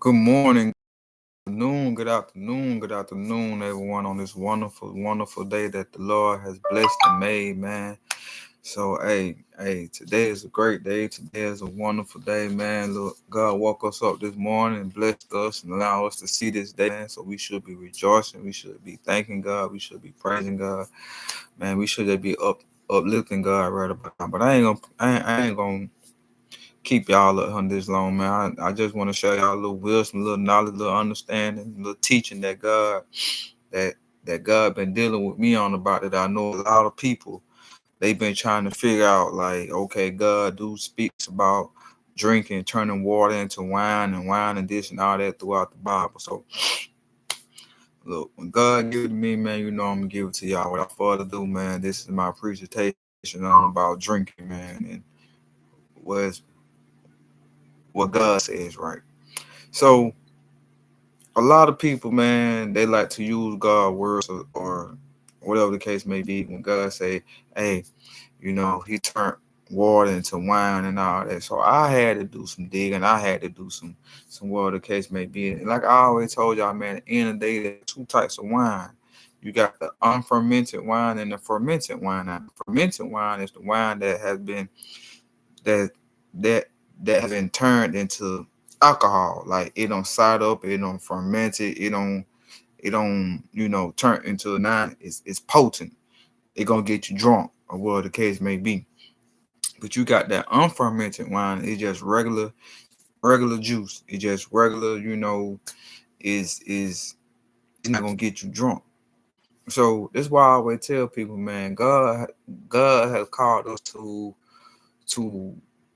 Good morning, good afternoon, everyone, on this wonderful, wonderful day that the Lord has blessed and made, man. So, today is a great day. Today is a wonderful day, man. Look, God woke us up this morning and blessed us and allowed us to see this day, man. So we should be rejoicing. We should be thanking God. We should be praising God, man. We should be uplifting God right about now. But I ain't gonna keep y'all up on this long, man. I just want to show y'all a little wisdom, a little knowledge, a little understanding, a little teaching that that God been dealing with me on about it. I know a lot of people they've been trying to figure out like, okay, God do speaks about drinking, turning water into wine and wine and this and all that throughout the Bible. So look, when God give it to me, man, you know I'm gonna give it to y'all. Without further ado, man, this is my presentation on about drinking, man, and was what God says, right? So a lot of people, man, they like to use God words or whatever the case may be. When God say, "Hey, He turned water into wine and all that," so I had to do some digging. I had to do some whatever the case may be. And like I always told y'all, man, at the end of the day, there's two types of wine. You got the unfermented wine and the fermented wine. Now, the fermented wine is the wine that has been that that that has been turned into alcohol. Like it don't side up, it don't ferment it don't turn into a nine. It's potent. It gonna get you drunk or whatever the case may be. But you got that unfermented wine. It's just regular juice. It's just regular. Is it's not gonna get you drunk. So that's why I always tell people, man, God has called us to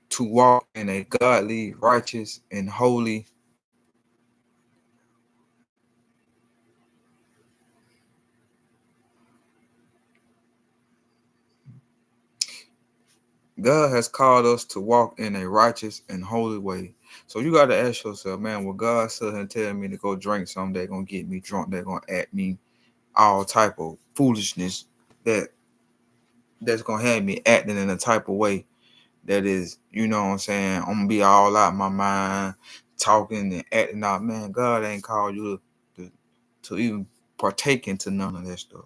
to walk in a godly, righteous, and holy. God has called us to walk in a righteous and holy way. So you got to ask yourself, man, will God sit and tell me to go drink something that's gonna get me drunk, that's gonna add me all type of foolishness that that's gonna have me acting in a type of way that is, what I'm saying, I'm gonna be all out my mind, talking and acting out. Man, God ain't called you to even partake into none of that stuff.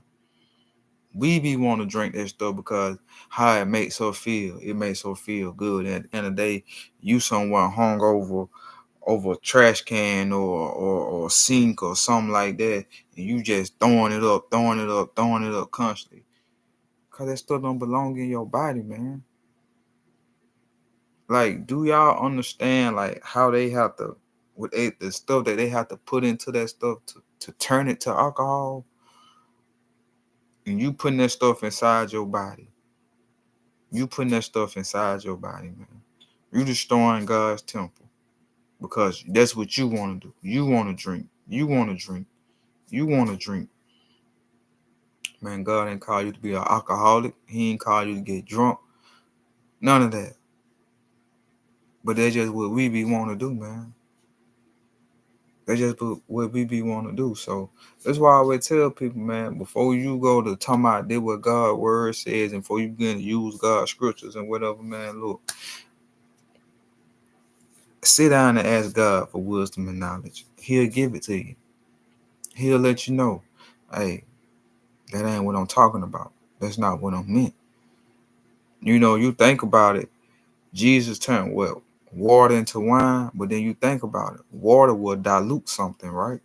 We be want to drink that stuff because how it makes her feel. It makes her feel good. And at the end of the day, you somewhere hung over a trash can or sink or something like that, and you just throwing it up constantly. Cause that stuff don't belong in your body, man. Like, do y'all understand like how they have to the stuff that they have to put into that stuff to turn it to alcohol? And you putting that stuff inside your body. You putting that stuff inside your body, man. You destroying God's temple because that's what you want to do. You want to drink. You want to drink. You want to drink. Man, God ain't call you to be an alcoholic. He ain't call you to get drunk. None of that. But that's just what we be want to do, man. That's just what we be want to do. So that's why I would tell people, man, before you go to talk about did what God's word says and before you begin to use God's scriptures and whatever, man, look, sit down and ask God for wisdom and knowledge. He'll give it to you. He'll let you know, hey, that ain't what I'm talking about. That's not what I meant. You think about it. Jesus turned what? Water into wine, but then you think about it. Water will dilute something, right?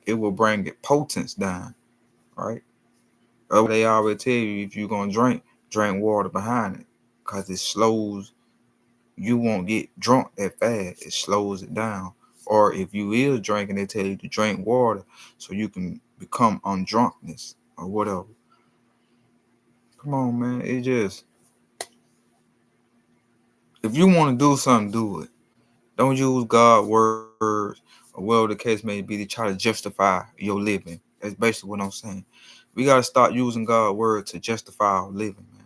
It will bring it potence down, right? They always tell you if you're gonna drink water behind it, cause it slows. You won't get drunk that fast. It slows it down. Or if you is drinking, they tell you to drink water so you can become undrunkness or whatever. Come on, man. It just if you want to do something, do it. Don't use God words or whatever the case may be to try to justify your living. That's basically what I'm saying. We gotta start using God word to justify our living, man.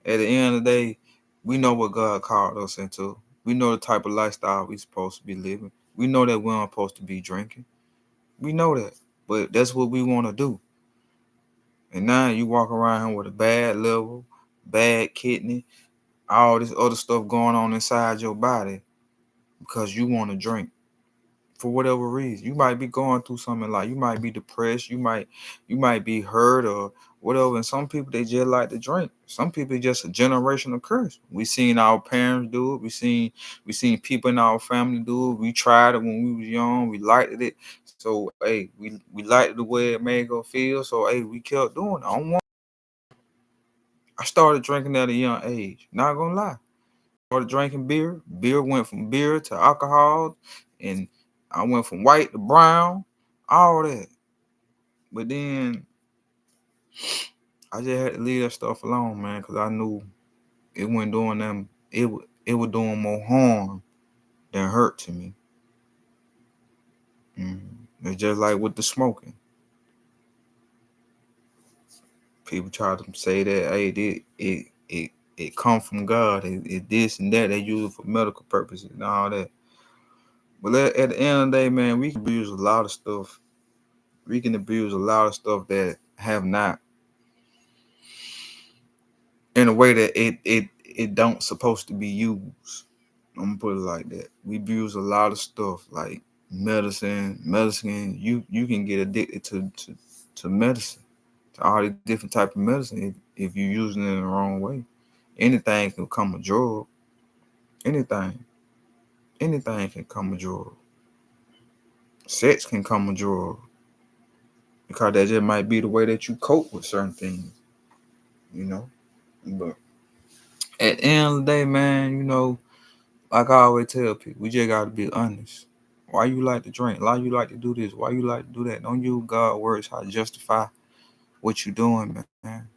At the end of the day, we know what God called us into. We know the type of lifestyle we supposed to be living. We know that we aren't supposed to be drinking. We know that. But that's what we want to do. And now you walk around with a bad liver, bad kidney, all this other stuff going on inside your body because you want to drink. for whatever reason. You might be going through something, like you might be depressed, you might be hurt or whatever. And some people, they just like to drink. Some people, it's just a generational curse. We seen our parents do it. We seen people in our family do it. We tried it when we was young. We liked it. So hey, we liked the way it made us feel. So hey, we kept doing it. I started drinking at a young age. Not gonna lie. Started drinking beer. Beer went from beer to alcohol, and I went from white to brown, all that. But then I just had to leave that stuff alone, man, because I knew it wasn't doing them. It was doing more harm than hurt to me. It's just like with the smoking. People try to say that hey, it come from God. It this and that. They use it for medical purposes and all that. But at the end of the day, man, we can abuse a lot of stuff. We can abuse a lot of stuff that have not, in a way that it don't supposed to be used. I'm gonna put it like that. We abuse a lot of stuff like medicine. You can get addicted to medicine, to all the different type of medicine if you're using it in the wrong way. Anything can become a drug. Anything, anything can come a drug. Sex can come a drug because that just might be the way that you cope with certain things, you know. But at the end of the day, man, like I always tell people, we just gotta be honest. Why you like to drink? Why you like to do this? Why you like to do that? Don't use God's words how to justify what you doing, man.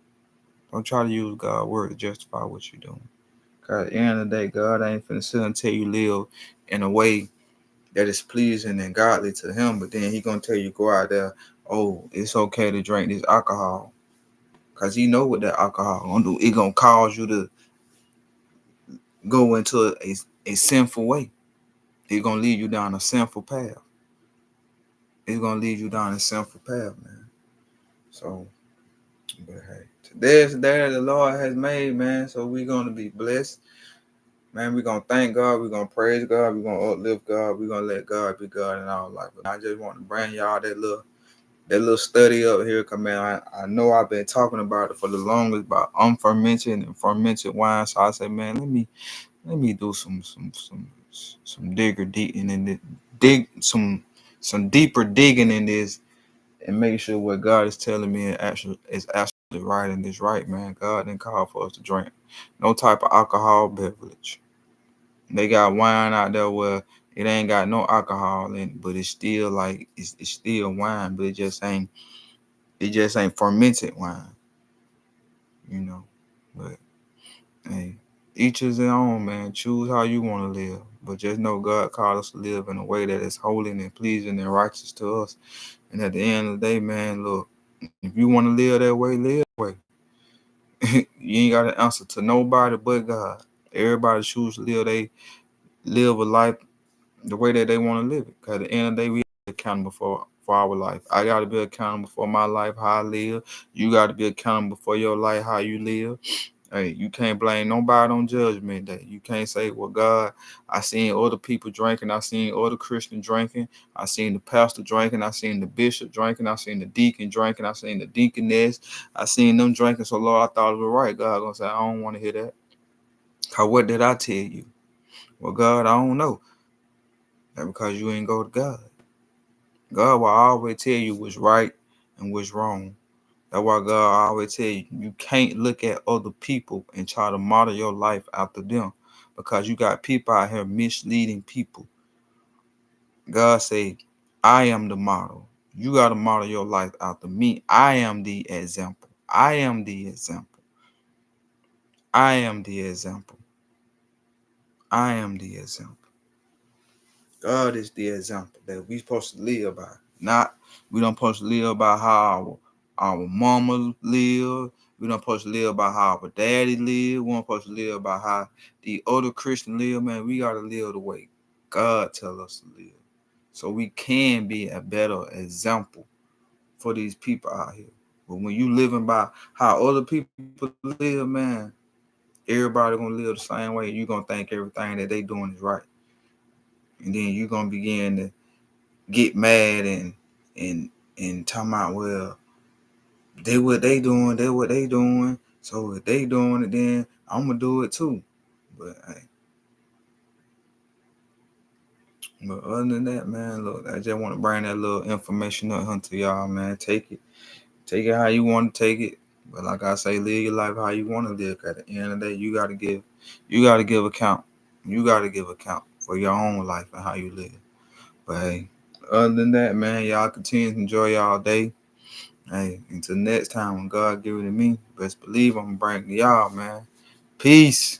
Don't try to use God's word to justify what you doing. Cause at the end of the day, God ain't finna sit and tell you live in a way that is pleasing and godly to Him, but then He gonna tell you go out there. Oh, it's okay to drink this alcohol, cause He know what that alcohol gonna do. It gonna cause you to go into a sinful way. It's gonna lead you down a sinful path. It's gonna lead you down a sinful path, man. So, but hey, today's the day that the Lord has made, man. So we're gonna be blessed, man. We're gonna thank God. We're gonna praise God. We're gonna uplift God. We're gonna let God be God in our life. But I just want to bring y'all that little study up here, cause man, I know I've been talking about it for the longest about unfermented and fermented wine. So I said, man, let me do some digger digging in it, dig some deeper digging in this, and make sure what God is telling me is actually right and is right, man. God didn't call for us to drink no type of alcohol beverage. They got wine out there where it ain't got no alcohol in it, but it's still like it's still wine, but it just ain't fermented wine, you know. But hey, each is their own, man. Choose how you want to live. But just know God called us to live in a way that is holy and pleasing and righteous to us. And at the end of the day, man, look, if you want to live that way, live that way. You ain't got to answer to nobody but God. Everybody choose to live a life the way that they want to live it. Because at the end of the day, we are accountable for our life. I got to be accountable for my life, how I live. You got to be accountable for your life, how you live. Hey, you can't blame nobody on Judgment Day. You can't say, well, God, I seen other people drinking. I seen other Christians drinking. I seen the pastor drinking. I seen the bishop drinking. I seen the deacon drinking. I seen the deaconess. I seen them drinking. So, Lord, I thought it was right. God going to say, I don't want to hear that. Because what did I tell you? Well, God, I don't know. That's because you ain't go to God. God will always tell you what's right and what's wrong. That's why God always tell you can't look at other people and try to model your life after them, because you got people out here misleading people. God say, I am the model. You got to model your life after me. I am the example. I am the example. I am the example. I am the example. God is the example that we supposed to live by. Not we don't supposed to live by how our mama live. We don't supposed to live by how our daddy live. We don't supposed to live by how the other Christian live. Man, we gotta live the way God tell us to live, so we can be a better example for these people out here. But when you living by how other people live, man, everybody gonna live the same way. You gonna think everything that they doing is right, and then you gonna begin to get mad and talking about, well, they what they doing. So if they doing it, then I'm gonna do it too. But hey, but other than that, man, look, I just want to bring that little information up to y'all, man. Take it how you want to take it. But like I say, live your life how you want to live. At the end of the day, you gotta give account. You gotta give account for your own life and how you live. But hey, other than that, man, y'all continue to enjoy y'all day. Hey, until next time when God give it to me, best believe I'm bringing y'all, man. Peace.